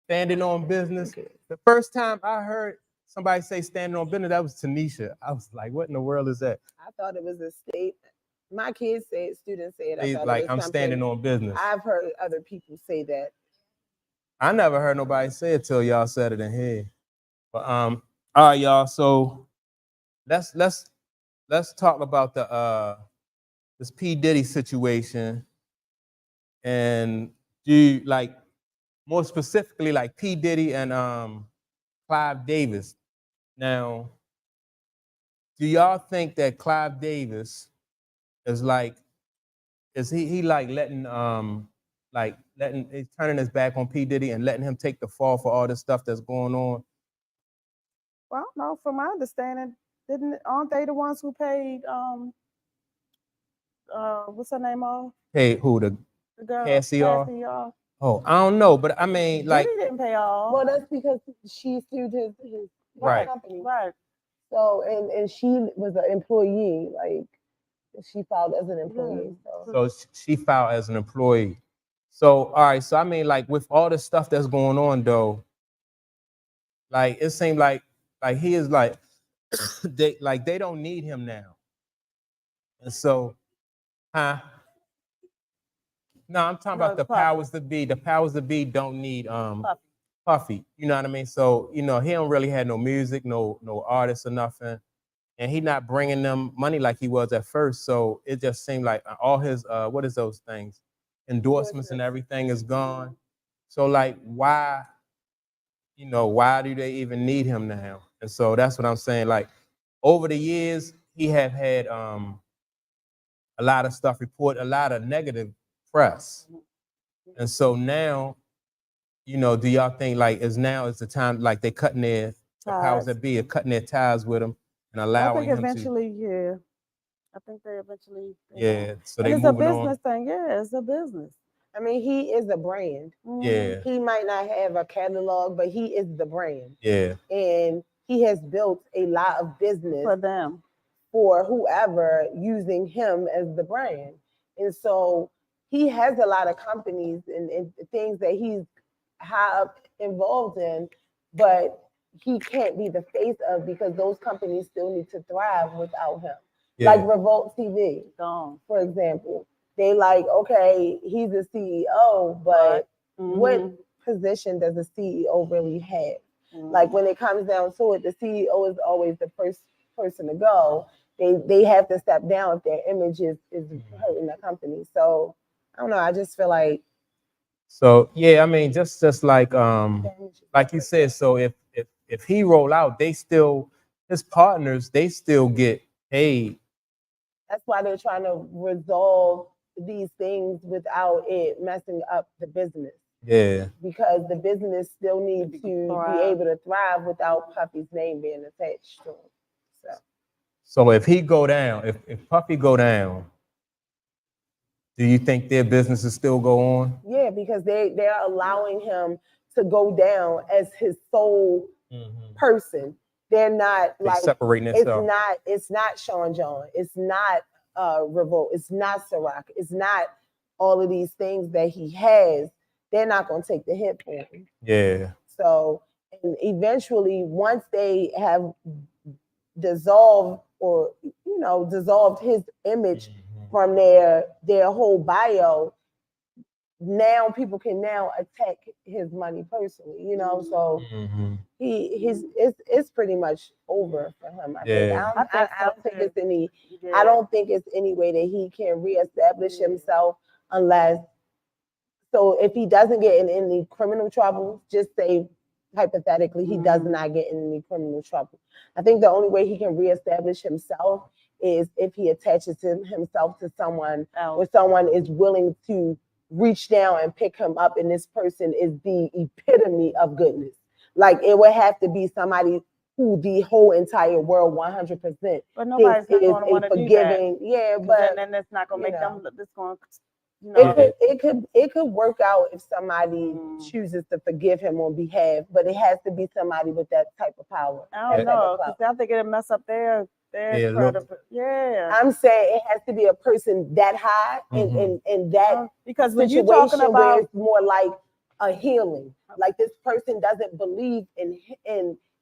Standing on business. The first time I heard somebody say standing on business, that was Tanisha. I was like, what in the world is that? I thought it was a state. My kids say it, students say it. I thought Like, it was I'm standing on business. I've heard other people say that. I never heard nobody say it till y'all said it in here. But all right, y'all. So let's talk about this P. Diddy situation, and do like more specifically like P. Diddy and Clive Davis. Now, do y'all think that Clive Davis is like, is he like letting he's turning his back on P. Diddy and letting him take the fall for all this stuff that's going on? Well, no, from my understanding, aren't they the ones who paid what's her name off? Hey, who the girl Cassie off? Oh, I don't know, but I mean, like, Diddy didn't pay off. Well, that's because she sued his Right. company. Right. So and she was an employee, like she filed as an employee. So she filed as an employee. So all right, so I mean, like with all the stuff that's going on though, like it seemed like he is like they don't need him now. And so, huh? No, I'm talking about the powers that be. The powers that be don't need Puffy. You know what I mean? So, you know, he don't really have no music, no artists or nothing. And he not bringing them money like he was at first. So it just seemed like all his, what is those things? Endorsements and everything is gone. So like, why do they even need him now? And so that's what I'm saying. Like over the years, he have had a lot of stuff reported, a lot of negative press. And so now, you know, do y'all think like is the time like they cutting the powers that be are cutting their ties with him and allowing him eventually, yeah. I think they eventually. Yeah. So they it's a moving business on. thing. Yeah, it's a business. I mean, he is a brand. Yeah. He might not have a catalog, but he is the brand. Yeah. And he has built a lot of business for them, for whoever using him as the brand. And so he has a lot of companies and things that he's high up involved in, but he can't be the face of because those companies still need to thrive without him. Yeah. Like Revolt TV, for example. They like, okay, he's a CEO, but what position does a CEO really have? Like when it comes down to it, the CEO is always the first person to go. They have to step down if their image is hurting the company. So I don't know. I just feel like. So yeah, I mean, just like you said. So if he roll out, his partners still get paid. That's why they're trying to resolve these things without it messing up the business. Yeah. Because the business still needs to be able to thrive without Puffy's name being attached to him. So if he go down, if Puffy go down, do you think their businesses still go on? Yeah, because they're allowing him to go down as his sole person. They're not like separating themselves. It's not Sean John. It's not Revolt. It's not Ciroc. It's not all of these things that he has. They're not going to take the hit for him. Yeah. So and eventually, once they have dissolved his image from their whole bio, now people can now attack his money personally, you know. So it's pretty much over for him. I think. I don't think it's any. I don't think it's any way that he can reestablish himself unless. So if he doesn't get in any criminal trouble, just say hypothetically he does not get in any criminal trouble. I think the only way he can reestablish himself is if he attaches himself to someone or someone is willing to reach down and pick him up, and this person is the epitome of goodness. Like it would have to be somebody who the whole entire world 100%. But nobody's going to want to do that. Yeah, but then that's not going to make them. That's going. It could work out if somebody chooses to forgive him on behalf, but it has to be somebody with that type of power. I don't know, because I think it'll mess up their credibility. Yeah, I'm saying it has to be a person that high and that because when you're talking about it's more like a healing. Like this person doesn't believe in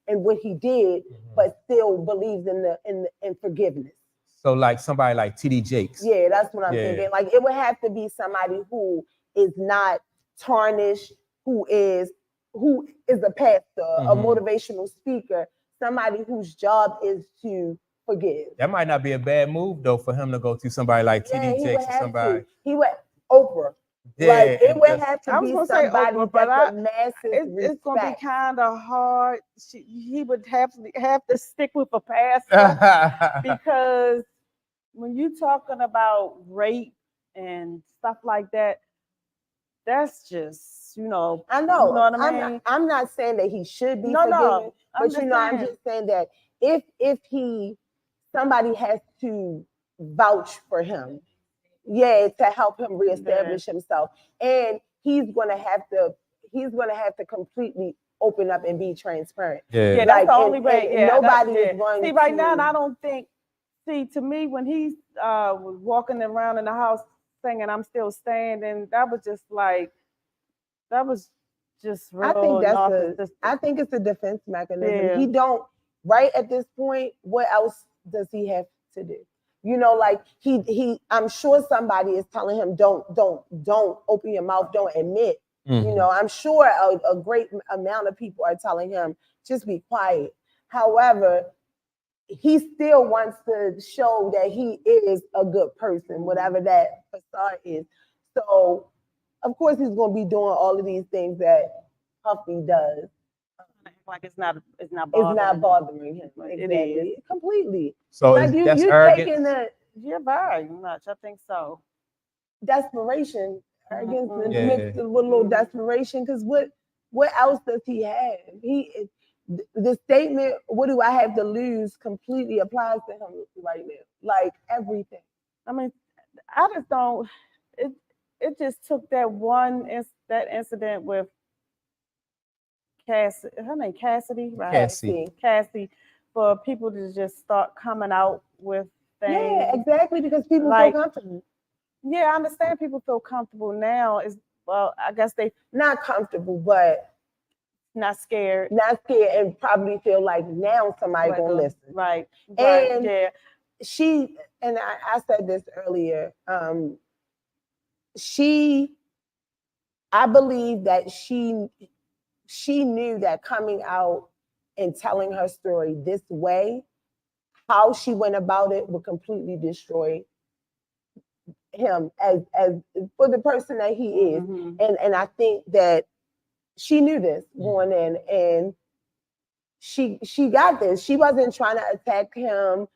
what he did, but still believes in forgiveness. So like somebody like TD Jakes. Yeah, that's what I'm Yeah. thinking. Like it would have to be somebody who is not tarnished, who is a pastor, a motivational speaker, somebody whose job is to forgive. That might not be a bad move though for him to go to somebody like Yeah, TD he Jakes would or have somebody. to. He would Oprah. Yeah, Like it and would just- have I to was be gonna say somebody Oprah, but that the masses it's gonna be respect. kind of hard. He would have to stick with a pastor because when you're talking about rape and stuff like that, that's just I know. You know what I mean? I'm not saying that he should be No, forgiven, I'm but just I'm saying. just saying that if somebody has to vouch for him, yeah, to help him reestablish himself, and he's gonna have to completely open up and be transparent. Yeah. Yeah, Like, that's the only way. and Yeah, nobody that's, is going See, right now, to. I don't think. See, to me, when he was walking around in the house singing "I'm Still Standing," that was just real narcissistic. I think it's a defense mechanism. Yeah. He don't right at this point. What else does he have to do? Like I'm sure somebody is telling him, don't open your mouth, don't admit. I'm sure a great amount of people are telling him, just be quiet. However, he still wants to show that he is a good person, whatever that facade is. So, of course, he's going to be doing all of these things that Puffy does. Like it's not bothering him. It Exactly. is. Completely. So like that's you arrogance? taking the Yeah, very much. I think so. desperation, arrogance, and Yeah. mixed with a little desperation. Because what else does he have? The statement, "What do I have to lose?" completely applies to him right now. Like everything. I mean, I just don't. It just took that that incident with Cassie. Her name Cassidy, right? Cassie, for people to just start coming out with things. Yeah, exactly, because people Like- feel comfortable. Yeah, I understand people feel comfortable now. I guess they Not comfortable, but not scared. And probably feel like now somebody gonna listen. Right. And yeah. she, and I said this earlier, I believe that she knew that coming out and telling her story this way, how she went about it would completely destroy him as for the person that he is. And I think that she knew this going in, and she got this. She wasn't trying to attack him.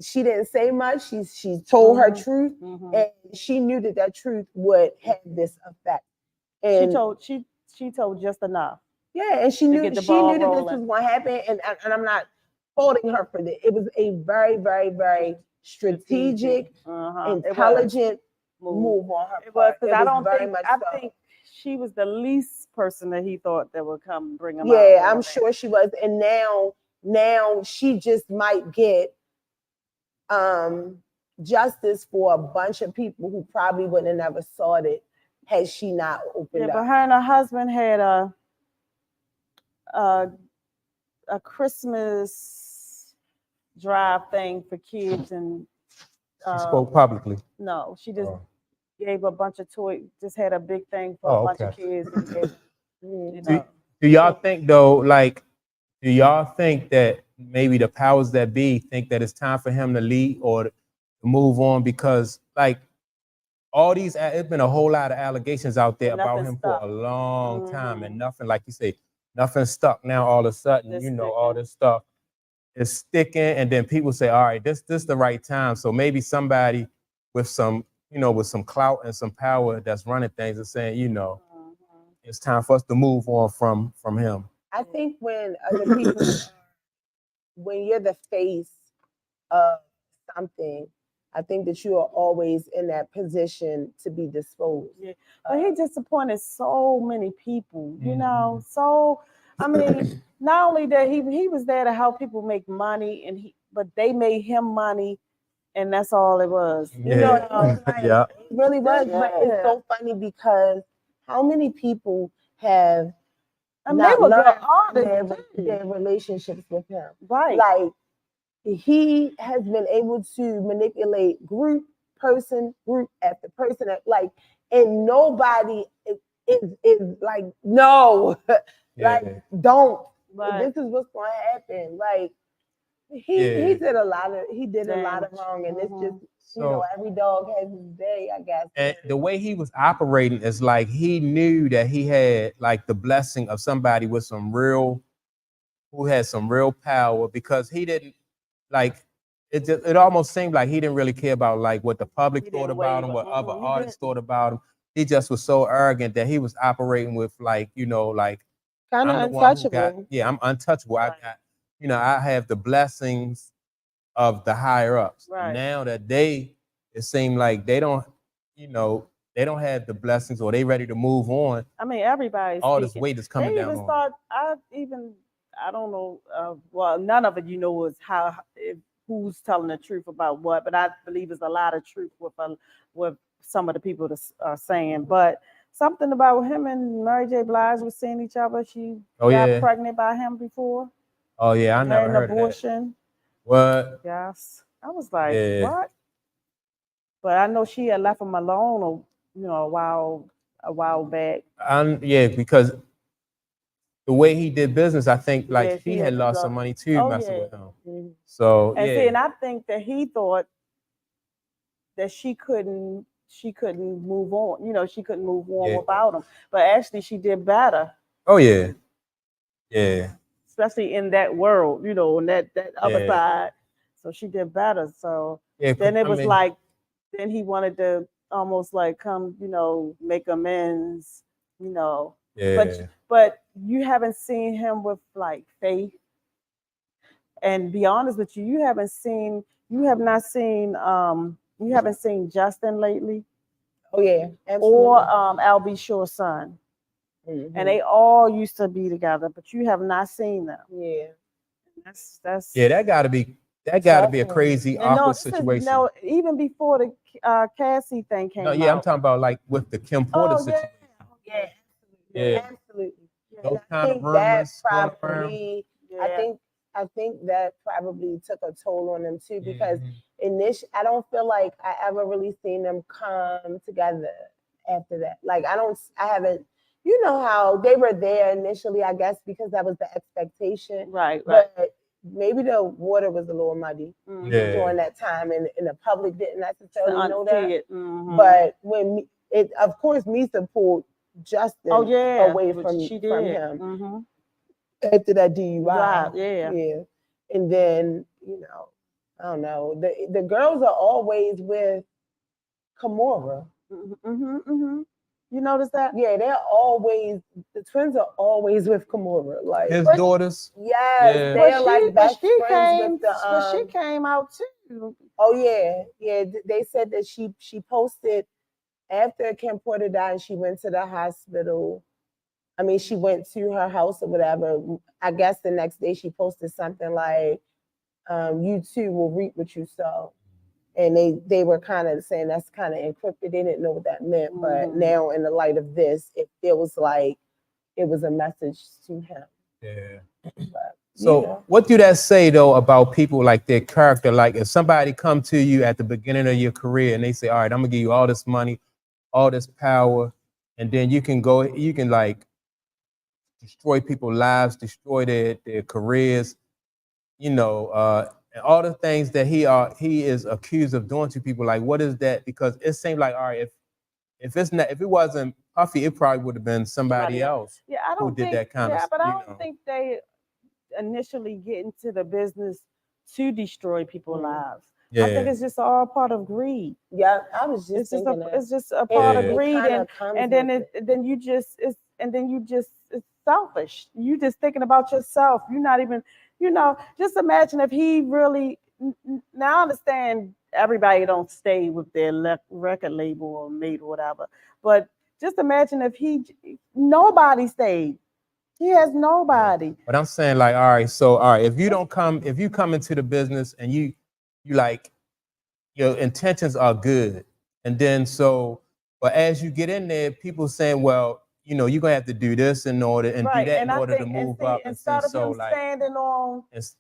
She didn't say much. She told her truth, and she knew that truth would have this effect. And she told just enough. Yeah, and she knew that this was rolling. going to happen, and I'm not faulting her for this. It was a very, very, very strategic, intelligent move on her It was, part. because I don't very think much I so. think she was the least person that he thought that would come bring him out. Yeah, I'm sure she was, and now she just might get justice for a bunch of people who probably wouldn't have never saw it had she not opened up. But her and her husband had a Christmas drive thing for kids, and she spoke publicly. No, she just gave a bunch of toys. Just had a big thing for a bunch of kids. And do y'all think though? Like, do y'all think that maybe the powers that be think that it's time for him to leave or to move on? Because like all these, it's been a whole lot of allegations out there about him for a long time, and nothing, like you say, nothing stuck. Now all of a sudden, all this stuff is sticking, and then people say, all right, this the right time. So maybe somebody with some, with some clout and some power that's running things is saying, it's time for us to move on from him. I think when other people, when you're the face of something, I think that you are always in that position to be disposed. Yeah. But he disappointed so many people, So I mean, not only that he was there to help people make money, but they made him money, and that's all it was. Yeah. It really was. But it's so funny because how many people have I mean, they not were good learned artists. their relationships with him? Right. Like, he has been able to manipulate group after person, like, and nobody is like, no, like, Yeah. don't. Right. This is what's going to happen. Like, he Yeah. did a lot of Damage. wrong, and it's just, So every dog has his day, I guess. and the way he was operating is like he knew that he had like the blessing of somebody with who had some real power, because he didn't like it almost seemed like he didn't really care about like what the public He thought didn't about him, waver. what other He artists didn't. thought about him. He just was so arrogant that he was operating with like, like Kind of I'm the one who got, untouchable. I'm untouchable. I Right. got, I have the blessings of the higher ups. Right. Now that it seemed like they don't, they don't have the blessings, or they ready to move on. I mean, everybody's All this speaking. weight is coming They down even on. start. I don't know. Well, none of it, was how who's telling the truth about what. But I believe there's a lot of truth with some of the people that are saying. But something about him and Mary J. Blige was seeing each other. She got pregnant by him before. Oh yeah, I never Had an heard abortion. of that. What? Yes, I was like, Yeah. what? But I know she had left him alone, a while back. Yeah, because the way he did business, I think like Yeah, she she had had lost lost- some money too, Oh, messing yeah. with him. Mhm. So And yeah, see, and I think that he thought that she couldn't move on. She couldn't move on Yeah. without him. But actually, she did better, oh yeah, yeah, especially in that world. On that other Yeah. side. So she did better. So yeah. then it I was mean, like, then he wanted to almost like come, make amends. yeah, But you haven't seen him with like faith. And be honest with you, you haven't seen Justin lately, Oh yeah, absolutely. or Albie Shore's son. Mhm. And they all used to be together, but you have not seen them. Yeah. That's yeah. That gotta be a crazy And no, awkward this is situation. no, even before the Cassie thing came No, yeah, I'm out. talking about like with the Kim Porter Oh yeah, situation. Yeah. Yeah, Absolutely. those And I kind of think that rumors going around. probably, yeah. I think that probably took a toll on them too, because Mhm. I don't feel like I ever really seen them come together after that. Like, I haven't, how they were there initially, I guess, because that was the expectation. Right. But maybe the water was a little muddy Yeah. during that time, and the public didn't necessarily know See that. it. Mhm. But when of course, Misa pulled Justin Oh yeah, away which from she from did. him Mhm. after that DUI. Right, yeah. Yeah. And then, I don't know. The girls are always with Kimora. Mhm. You notice that? Yeah, the twins are always with Kimora. Like, His daughters. yes, Yeah. they're like best friends with But she the came out too. oh yeah. Yeah. They said that she posted after Kim Porter died, she went to the hospital. I mean, she went to her house or whatever. I guess the next day she posted something like, "You too will reap what you sow," and they were kind of saying that's kind of encrypted. They didn't know what that meant, but now in the light of this, it feels like it was a message to him. Yeah. But, So what do that say though about people, like their character? Like if somebody come to you at the beginning of your career and they say, all right, I'm gonna give you all this money, all this power, and then you can like destroy people's lives, destroy their careers, and all the things that he is accused of doing to people. Like, what is that? Because it seemed like, all right, if it wasn't Puffy, it probably would have been somebody else Yeah, I who don't did think. that kind Yeah, of, but I don't think they initially get into the business to destroy people's lives. I think it's just all part of greed. Yeah, I was just thinking that. It's just a part of It greed, kinda comes and then with then you just it's selfish. You just thinking about yourself. You're not even, just imagine if he really. Now I understand everybody don't stay with their record label or mate or whatever, but just imagine if nobody stayed. He has nobody. But I'm saying, like, all right, if you come into the business and you like your intentions are good, and then so But as you get in there, people saying, well, you know, you're gonna have to do this in order and Right. do that And in I order to think, and move see, up. And instead of so him like, standing on, it's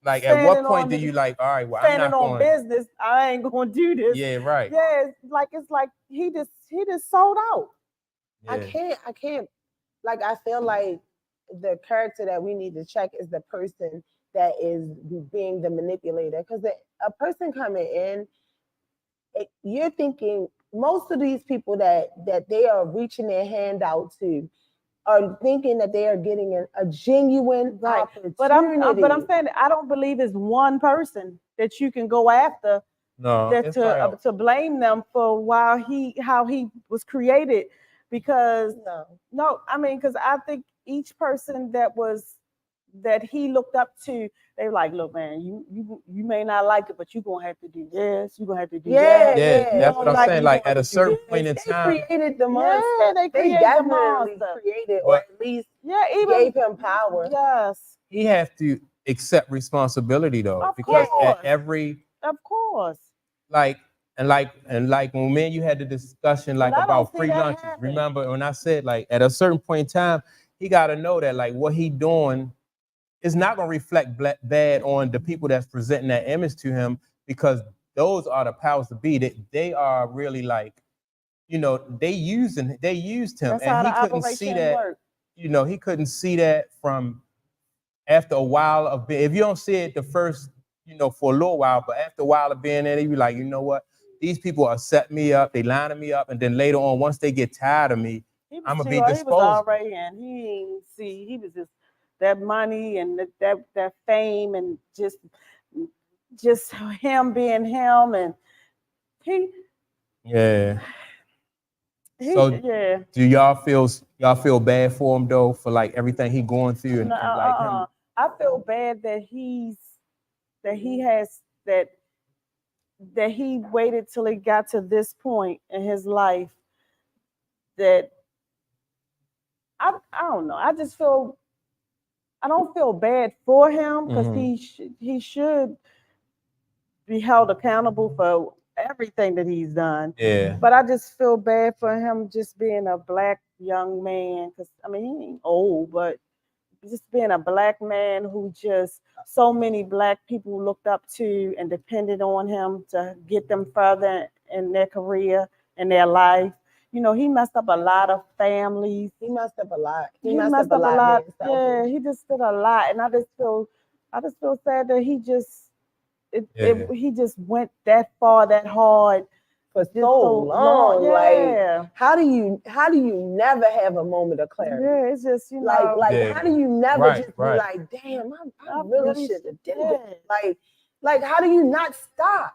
like at what point do the- you like, all right, well, I'm standing not on going. business, I ain't gonna do this. Yeah, right. Yeah, it's like he just sold out. I can't, like, I feel like the character that we need to check is the person that is being the manipulator. Because a person coming in, you're thinking most of these people that they are reaching their hand out to are thinking that they are getting a genuine Right. opportunity. But I'm saying I don't believe it's one person that you can go after No, that it's probably to blame them for how he was created, because no, I mean, because I think each person that he looked up to, they were like, look, man, you may not like it, but you're gonna have to do this, you're gonna have to do that. yeah, You that's know, what I'm like, saying. you Like gonna at a have to do certain this. point in They time, created the monster. Yeah, they created the definitely monster. created, or But- at least Yeah, even gave him power. yes, he has to accept responsibility though, Of because course. at every of course. like and like when me and you had the discussion like But I don't about see free that lunches. happen. Remember when I said like at a certain point in time, he got to know that like what he doing is not going to reflect bad on the people that's presenting that image to him, because those are the powers to be. They are really like, you know, they used him, That's and how he the couldn't see operation that. works. You know, he couldn't see that from after a while of being. If you don't see it the first, you know, for a little while, but after a while of being there, you be like, you know what? These people are setting me up, they lining me up, and then later on, once they get tired of me, I'm gonna be He was disposable. already in. He ain't see. He was just that money and that fame and just him being him, and he Yeah. he So yeah. do y'all feel bad for him though, for like everything he going through and, No, and like him? I feel bad that he has that he waited till he got to this point in his life, that I don't know. I don't feel bad for him, because he should be held accountable for everything that he's done. Yeah. But I just feel bad for him just being a black young man, because I mean he ain't old, but just being a black man who just so many black people looked up to and depended on him to get them further in their career and their life. You know, he messed up a lot of families. He messed up a lot. He messed up a lot. Yeah, he just did a lot, and I just feel sad that he just he just went that far, that hard for so long. Yeah. Like, how do you never have a moment of clarity? Yeah, it's just, you Like, know, Yeah. how do you never Right, just right. be like, damn, I I really really should have did yeah. it. Like, how do you not stop?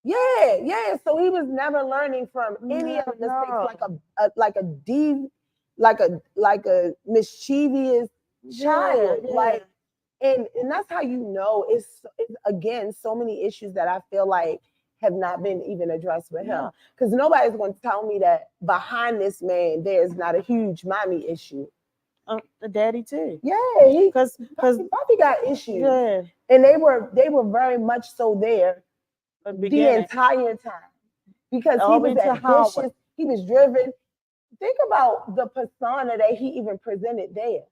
Yeah. So he was never learning from any of the mistakes, like a mischievous child. Yeah. Like, and that's how you know it's again so many issues that I feel like have not been even addressed with him. Because nobody's going to tell me that behind this man there's not a huge mommy issue. The daddy too. Yeah, because Bobby got issues. Yeah. And they were very much so there the entire time, because he was ambitious, he was driven. Think about the persona that he even presented there.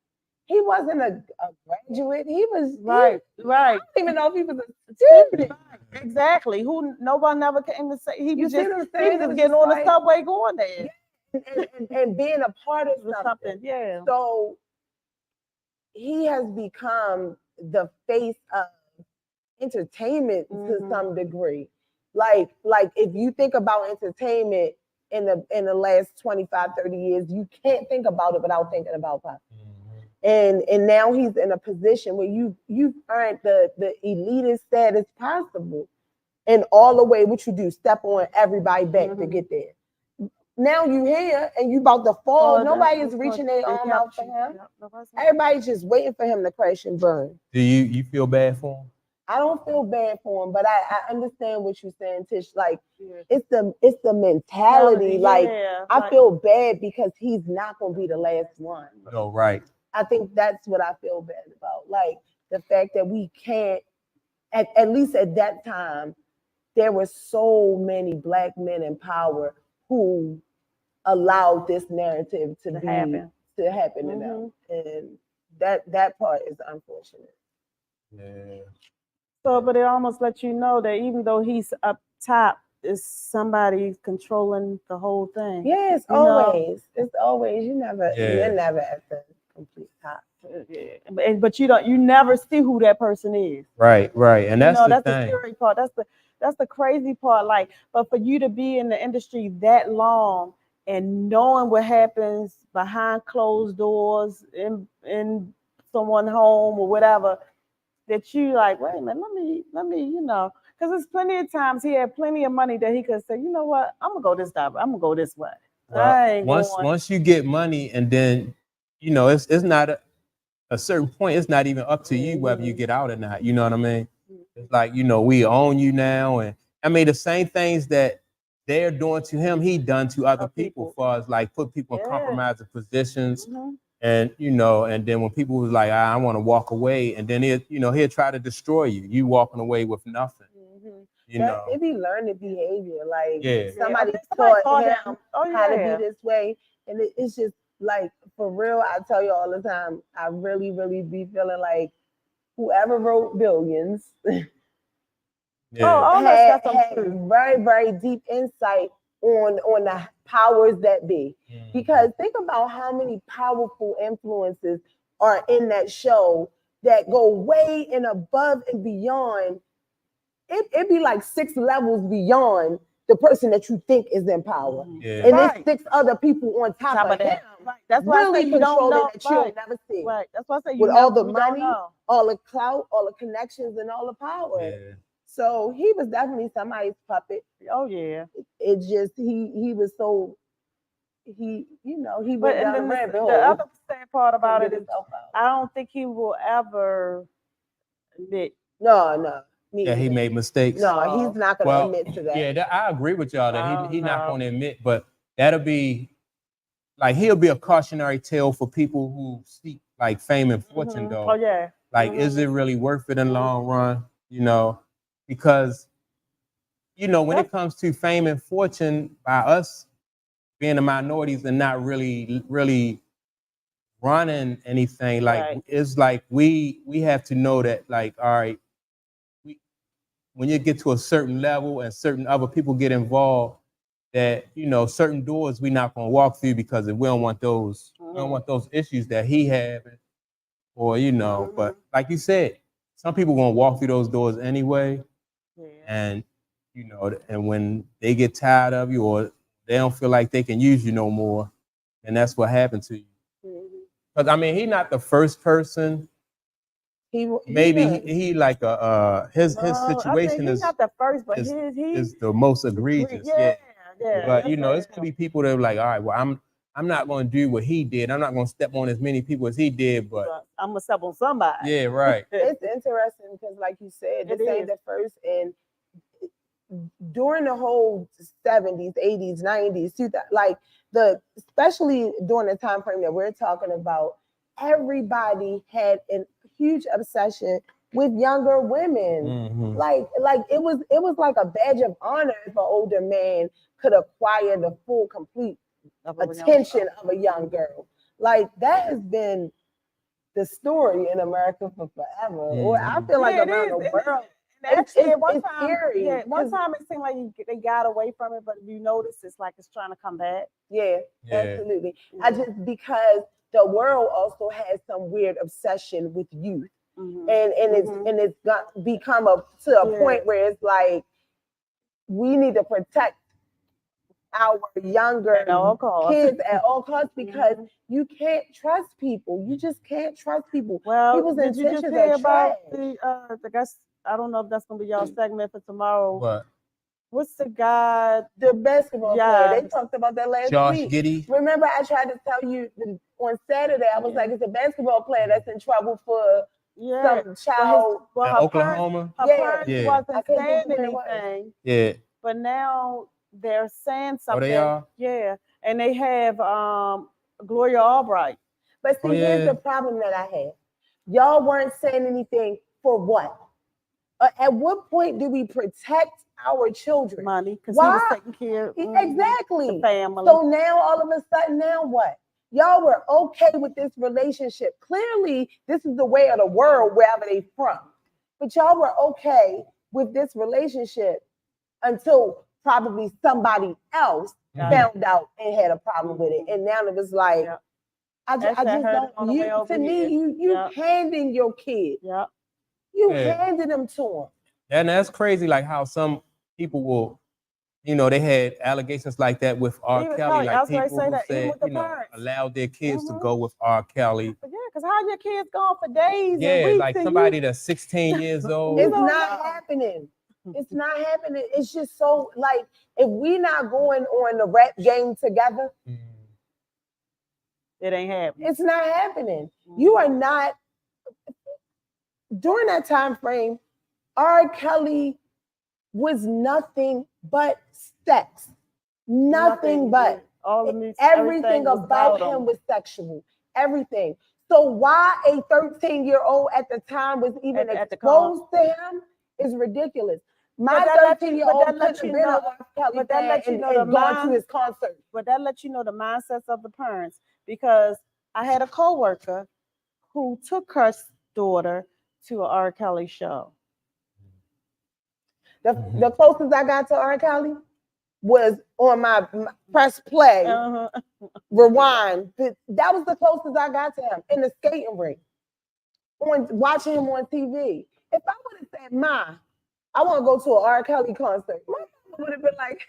He wasn't a graduate. He was right. I don't even know if he was a student. Exactly. Who nobody never came to say. He was just getting on the subway going there. And being a part of something. Yeah. So he has become the face of entertainment to some degree. Like if you think about entertainment in the last 25, 30 years, you can't think about it without thinking about Pop. And now he's in a position where you've earned the elitist status possible. And all the way, what you do, step on everybody back to get there. Now you here and you about to fall. Nobody is reaching their arm out for him. Everybody's just waiting for him to crash and burn. Do you feel bad for him? I don't feel bad for him, but I understand what you're saying, Tish. Like, it's the mentality. Like, I feel bad because he's not gonna be the last one. No, right. I think that's what I feel bad about. Like, the fact that we can't, at least at that time, there were so many black men in power who allowed this narrative to happen. to them, and that part is unfortunate. Yeah. So, but it almost lets you know that even though he's up top, is somebody controlling the whole thing. Yeah, it's You know? always. It's always. You're never at the complete top. Yeah. But you never see who that person is. Right, and that's That's the the thing. scary part. That's the crazy part. Like, but for you to be in the industry that long and knowing what happens behind closed doors in someone's home or whatever, that you like, wait a minute, let me, because there's plenty of times he had plenty of money that he could say, you know what, I'm gonna go this way. Well, once you get money, and then it's not a certain point. It's not even up to you whether you get out or not. You know what I mean? It's like we own you now, and I mean the same things that they're doing to him, he done to other people, for us, like put people in compromising positions. And and then when people was like, I want to walk away, and then he'll try to destroy you. You walking away with nothing. It be learned behavior. Like somebody Somebody taught him how to yeah. be this way, and it's just like for real. I tell you all the time. I really, really be feeling like whoever wrote Billions that had very, very deep insight on the powers that be. Because think about how many powerful influences are in that show that go way and above and beyond. It'd be like 6 levels beyond the person that you think is in power. And there's 6 other people on top of him. Right. That's why really I say you don't know. that you'll never see. Right. That's why I say you with never, all the you money, don't know. all the clout, all the connections, and all the power. Yeah. So he was definitely somebody's puppet. Oh yeah. It just he was so he But went and down then the rabbit hole. the other sad part about it is himself out. I don't think he will ever admit. No. Yeah, he made mistakes. No, he's not going to admit to that. Yeah, I agree with y'all that he's not No. going to admit, but that'll be like he'll be a cautionary tale for people who seek like fame and fortune, though. Oh yeah. Like, is it really worth it in the long run? Because when it comes to fame and fortune, by us being the minorities and not really running anything, like it's like we have to know that, like, all right, when you get to a certain level and certain other people get involved, that certain doors we not gonna walk through because we don't want those issues that he had, or But like you said, some people gonna walk through those doors anyway, and and when they get tired of you or they don't feel like they can use you no more, and that's what happened to you. Because I mean, he's not the first person. He like his situation he's not the first, but is the most egregious. Yeah. But it's gonna be people that are like, all right, well, I'm not gonna do what he did. I'm not gonna step on as many people as he did, but I'm gonna step on somebody. Yeah, right. It's interesting because, like you said, this ain't the first. And during the whole 70s, 80s, 90s, 2000, like especially during the time frame that we're talking about, everybody had a huge obsession with younger women. Like it was like a badge of honor if an older man could acquire the full, complete attention of a young girl. Like that has been the story in America for forever. Or I feel like around the world. Actually, one time it seemed like they got away from it, but if you notice, it's like it's trying to come back. Yeah. Absolutely. Because the world also has some weird obsession with youth, and it's got become to a point where it's like we need to protect our younger kids at all costs because you can't trust people. You just can't trust people. Well, people's did you intentions just hear are about trash. I guess I don't know if that's gonna be y'all segment for tomorrow. What? What's the guy? The basketball player. They talked about that last Josh week. Giddey. Remember, I tried to tell you on Saturday. I was like, it's a basketball player that's in trouble for some child. Well, Oklahoma. Her parents wasn't saying anything. Yeah. But now they're saying something. Oh, they are? Yeah, and they have Gloria Albright. But see, here's the problem that I have. Y'all weren't saying anything for what? At what point do we protect our children? Money, because he was Why? taking care of Exactly. the family. So now all of a sudden, now what? Y'all were okay with this relationship. Clearly, this is the way of the world wherever they from. But y'all were okay with this relationship until probably somebody else found out and had a problem with it. And now it was like, Yeah. I That's just that hurt on the way don't, over to me, here. you Yeah. handing your kid, Yeah. you Yeah. handed them to him. And that's crazy, like how some people will, you know, they had allegations like that with R. Even Kelly, Kelly, I like was gonna people say who that, even said, with the you know, parents. allowed their kids to Mhm. go with R. Kelly. But yeah, because how your kids gone for days and Yeah, weeks like and somebody you, that's 16 years old. It's don't not know. happening. It's not happening. It's just so like if we not going on the rap game together, it ain't happening. it's not happening. You are not during that time frame. R. Kelly was nothing but sex. Nothing but all the music, everything was about him was sexual. Everything. So why a 13-year-old at the time was even At the exposed to him is ridiculous. My But that let you- 13-year-old but that let couldn't you have been know- a R. Kelly but that fan let you and, know the and gone mind- to his concert. But that lets you know the mindsets of the parents, because I had a coworker who took her daughter to an R. Kelly show. The closest I got to R. Kelly was on my press play, rewind. That was the closest I got to him in the skating rink, watching him on TV. If I would have said, "Ma, I want to go to an R. Kelly concert," my mom would have been like,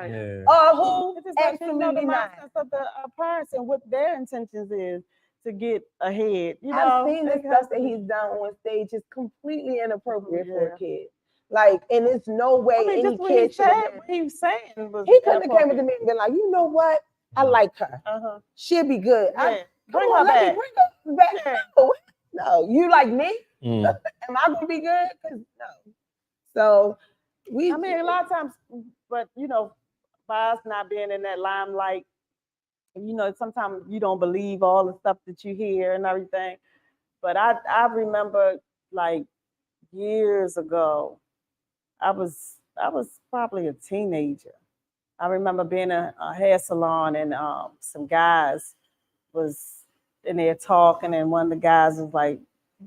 Yeah. who? It's just like, you know, the Absolutely not. mindsets of the parents and what their intentions is to get ahead. You know, I've seen the it stuff has that to be- he's done on stage is completely inappropriate for Yeah. a kid. Like, and there's no way I mean, any just what he kid should have said, been. what he was saying was He couldn't have came inappropriate. to me and been like, you know what? I like her. She'll be good. Yeah. Come Bring on, her let me back. bring her back. Yeah. No, you like me? Mm. Am I gonna be good? 'Cause no. So I mean, a lot of times, but you know, by us not being in that limelight, you know, sometimes you don't believe all the stuff that you hear and everything. But I remember like years ago, I was probably a teenager. I remember being in a hair salon and some guys was in there talking, and one of the guys was like,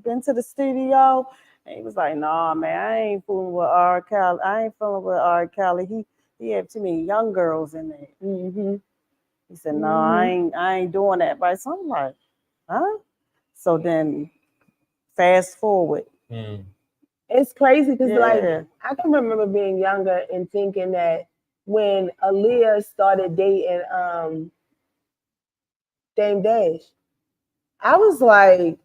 "Been to the studio?" And he was like, "Nah, man, I ain't fooling with R. Kelly. I ain't fooling with R. Kelly. He had too many young girls in there." Mm-hmm. He said, "No, I ain't doing that." But so I'm like, "Huh?" So then, fast forward. It's crazy because Yeah. like I can remember being younger and thinking that when Aaliyah started dating Dame Dash, I was like,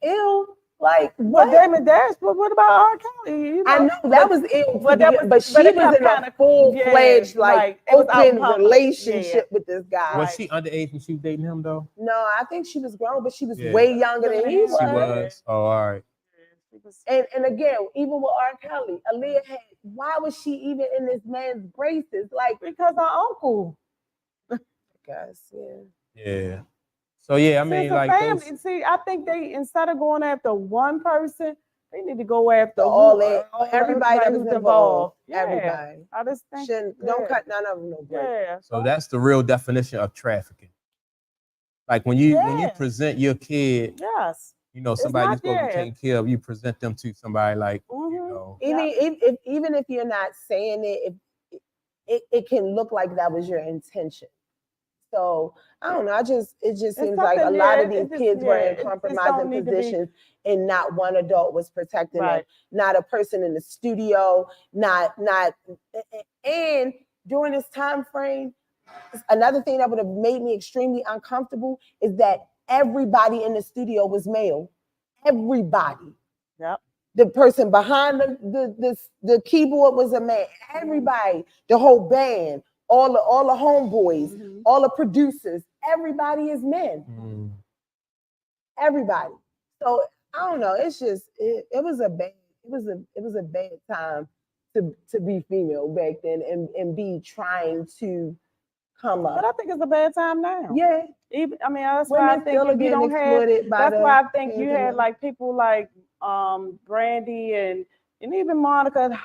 ew, like what? But Damon Dash, but what about R. Kelly? You know, I know that was ill, but that was- but she but it was kept in a kinda- full-fledged, yeah, like right. It was out in open public. relationship Yeah. with this guy. Was she underage when she was dating him though? No, I think she was grown, but she was Yeah. way younger than he was. She was. Oh, all right. And again, even with R. Kelly, Aaliyah had, why was she even in this man's braces? Like, because her uncle. Guys, yeah. Yeah. So yeah, I See, mean, it's a like family. those, See, I think they, instead of going after one person, they need to go after everybody that was who's involved. Yeah. Everybody. I just think Don't cut none of them no break. Yeah. so that's the real definition of trafficking. Like when you present your kid, Yes. you know, It's somebody not you're supposed to be there. taking care of, you present them to somebody like, you know. Even if you're not saying it, it can look like that was your intention. So I don't know. It just seems like a lot of these kids were in compromising positions, and not one adult was protecting them. Not a person in the studio. And during this time frame, another thing that would have made me extremely uncomfortable is that everybody in the studio was male. Everybody. Yep. The person behind the keyboard was a man. Everybody, the whole band, all the homeboys, all the producers, everybody is men. Everybody. So I don't know. It's just it was a bad time to be female back then and be trying to come up. But I think it's a bad time now. Yeah. Even, I mean, that's why I think if you don't have, that's why I think you had like people like Brandy and even Monica,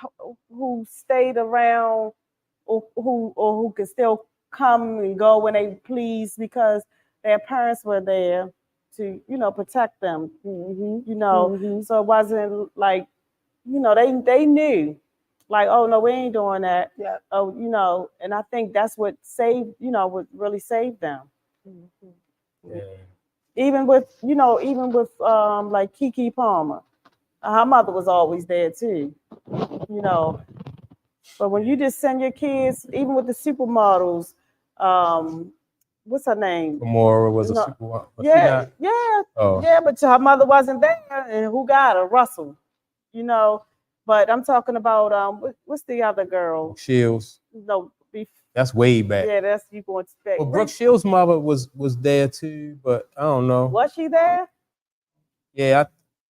who stayed around, who could still come and go when they please because their parents were there to protect them. So it wasn't like they knew, like, oh no, we ain't doing that. Yeah. Oh, and I think that's what saved, what really saved them. Yeah. Even with like Keke Palmer, her mother was always there too. But when you just send your kids, even with the supermodels, what's her name? Gamora was a No, super. Was she Yeah, not? yeah, Oh. yeah. But her mother wasn't there, and who got her? Russell. But I'm talking about what's the other girl? Shields. No, That's way back. yeah, that's you going to expect. Well, Brooke Shields' mother was there too, but I don't know. Was she there? Yeah,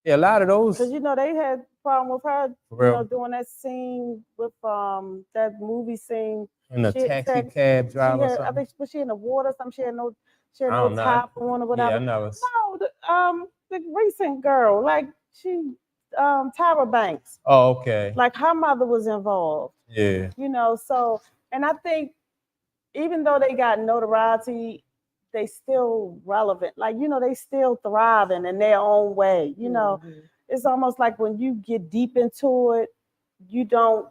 a lot of those. Because they had problem with her, For real. doing that scene with that movie scene. In a taxi cab driver or something. I think was she in the water? She had no I don't know. top on or whatever. Yeah, I know. No, the recent girl, like she, Tyra Banks. Oh, okay. Like her mother was involved. Yeah. So, and I think even though they got notoriety, they still relevant. Like, they still thriving in their own way. It's almost like when you get deep into it, you don't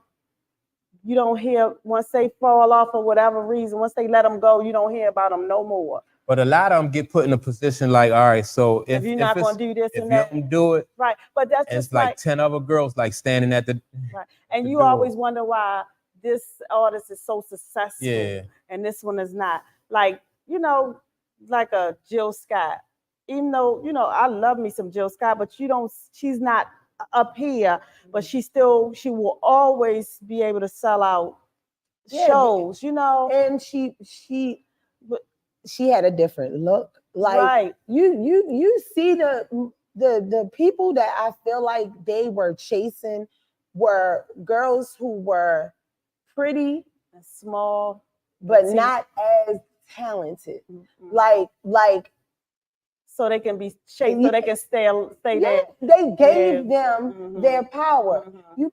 hear, once they fall off for whatever reason, once they let them go, you don't hear about them no more. But a lot of them get put in a position like, all right, so if you're not going to do this if and you that, don't do it, right? But that's it's just like 10 other girls like standing at the right. And the you door. always wonder why this artist is so successful, and this one is not. Like, like a Jill Scott. Even though I love me some Jill Scott, but she's not up here, but she will always be able to sell out shows, and she had a different look. Like, right. you see the people that I feel like they were chasing were girls who were pretty and small, but not as talented. Like so they can be shaped, so they can stay there. They gave them their power. You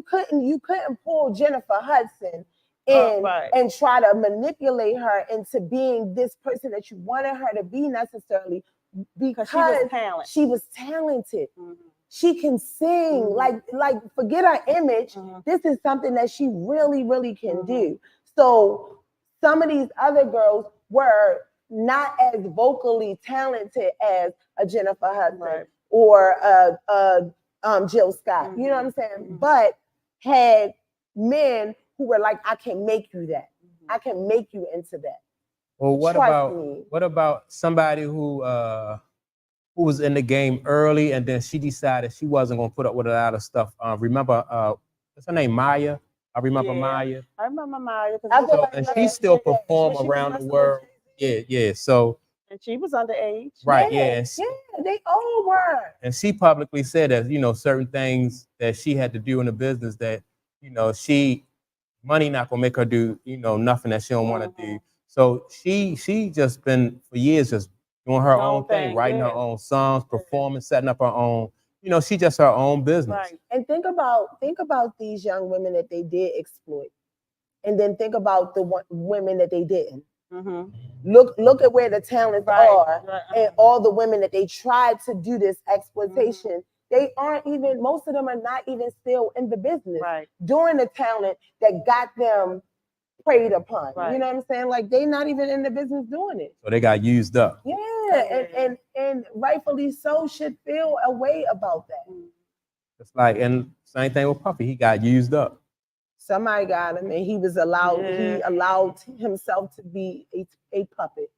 couldn't pull Jennifer Hudson in and try to manipulate her into being this person that you wanted her to be necessarily, because she was talented. She can sing. Like forget her image. This is something that she really, really can do. So some of these other girls were not as vocally talented as a Jennifer Hudson or a Jill Scott. You know what I'm saying? But had men who were like, I can make you that. I can make you into that. Well, what about somebody who was in the game early and then she decided she wasn't gonna put up with a lot of stuff? Remember, what's her name? Maya. I remember Maya. I remember Maya. And she still perform around the world. Yeah. So. And she was underage. Right. Yeah, they all were. And she publicly said that certain things that she had to do in the business that money not gonna make her do nothing that she don't want to do. So she just been for years just doing her own thing, writing her own songs, performing, setting up her own. She just her own business. Right. And think about these young women that they did exploit, and then think about the women that they didn't. Look at where the talents are, and all the women that they tried to do this exploitation. They aren't even. Most of them are not even still in the business during the talent that got them preyed upon. You know what I'm saying? Like, they not even in the business doing it. So they got used up. Yeah, and rightfully so should feel a way about that. It's like, and same thing with Puffy. He got used up. Somebody got him, and he was allowed. He allowed himself to be a puppet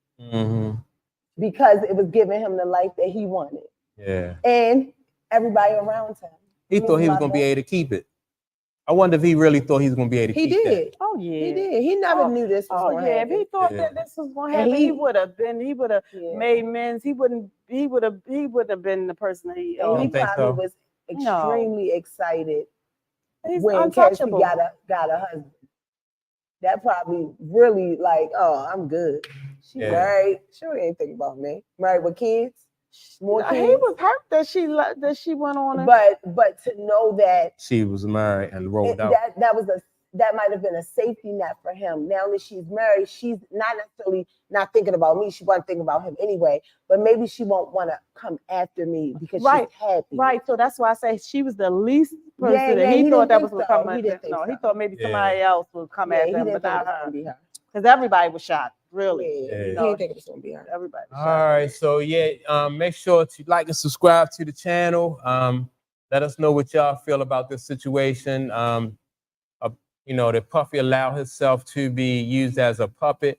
because it was giving him the life that he wanted. Yeah, and everybody around him. He thought he was gonna be able to keep it. I wonder if he really thought he was gonna be able to keep it. That. Oh yeah, he did. He never knew this was going to happen. If he thought that this was going to happen, he would have been. He would have made amends. He wouldn't. He would have been the person that he. He probably was extremely excited when untouchable. Cassie got a husband. That probably really like, oh, I'm good. She married. She ain't thinking about me. Married with kids. more He kids. was hurt that she went on. And, But to know that She was married and rolled out. that might have been a safety net for him. Now that she's married, she's not necessarily not thinking about me. She wasn't thinking about him anyway. But maybe she won't want to come after me because Right, she's happy. right. So that's why I say she was the least person Yeah, that he thought that was so. coming. He didn't think No, he so. thought maybe Yeah. somebody else would come Yeah, at he them, didn't but think it not was her. gonna be her. Because everybody was shocked, really. Yeah, Yeah. he didn't think it was gonna be her. Everybody was All shocked. right, so yeah, make sure to like and subscribe to the channel. Let us know what y'all feel about this situation. That Puffy allowed himself to be used as a puppet.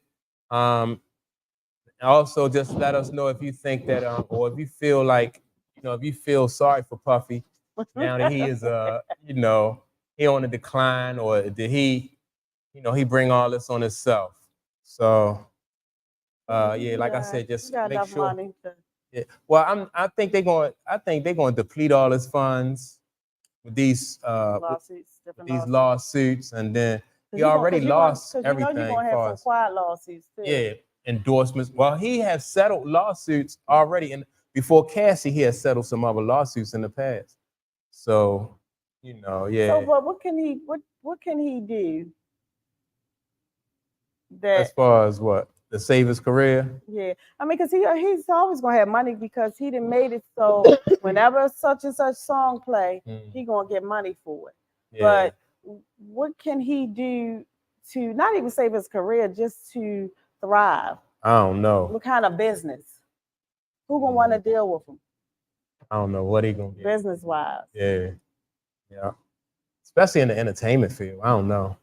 Also, just let us know if you think that, or if you feel like, if you feel sorry for Puffy now that he is, he on a decline, or did he, he bring all this on himself. So, yeah, like I said, just he got make enough sure. money to, Yeah. Well, I think they're going to deplete all his funds with these lawsuits, different these lawsuits. lawsuits, and then 'Cause he already lost because everything. you're gonna have some quiet lawsuits too. Yeah, endorsements. Well, he has settled lawsuits already, and before Cassie, he has settled some other lawsuits in the past. So, yeah. So, but what can he do? That As far as what, to save his career? yeah, I mean, because he's always gonna have money because he done made it so whenever such and such song play, he gonna get money for it. Yeah. But what can he do to not even save his career, just to thrive? I don't know. What kind of business? Who gonna want to deal with him? I don't know what he gonna get. Business wise. Yeah. Especially in the entertainment field. I don't know.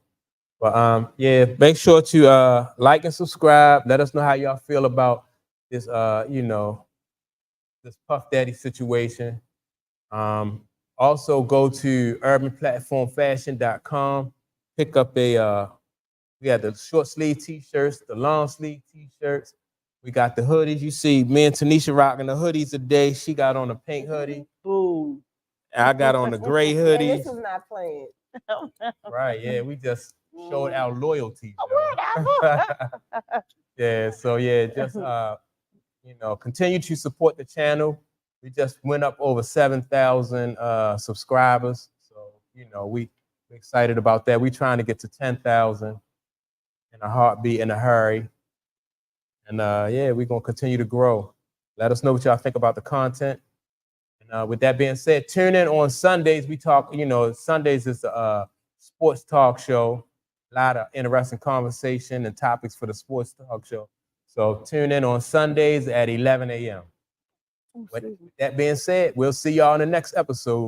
But yeah, make sure to like and subscribe. Let us know how y'all feel about this this Puff Daddy situation. Also go to urbanplatformfashion.com. Pick up we got the short sleeve t-shirts, the long sleeve t-shirts. We got the hoodies. You see me and Tanisha rocking the hoodies today. She got on a pink hoodie. Boom. I got on the gray hoodie. And this was not playing. Right, yeah, we just showed our loyalty. Whatever. Yeah, so yeah, just continue to support the channel. We just went up over 7,000 subscribers. So, we're excited about that. We're trying to get to 10,000 in a heartbeat, in a hurry. And yeah, we're gonna continue to grow. Let us know what y'all think about the content. And with that being said, tune in on Sundays. We talk, Sundays is a sports talk show. A lot of interesting conversation and topics for the sports talk show. So tune in on Sundays at 11 a.m. With that being said, we'll see y'all in the next episode.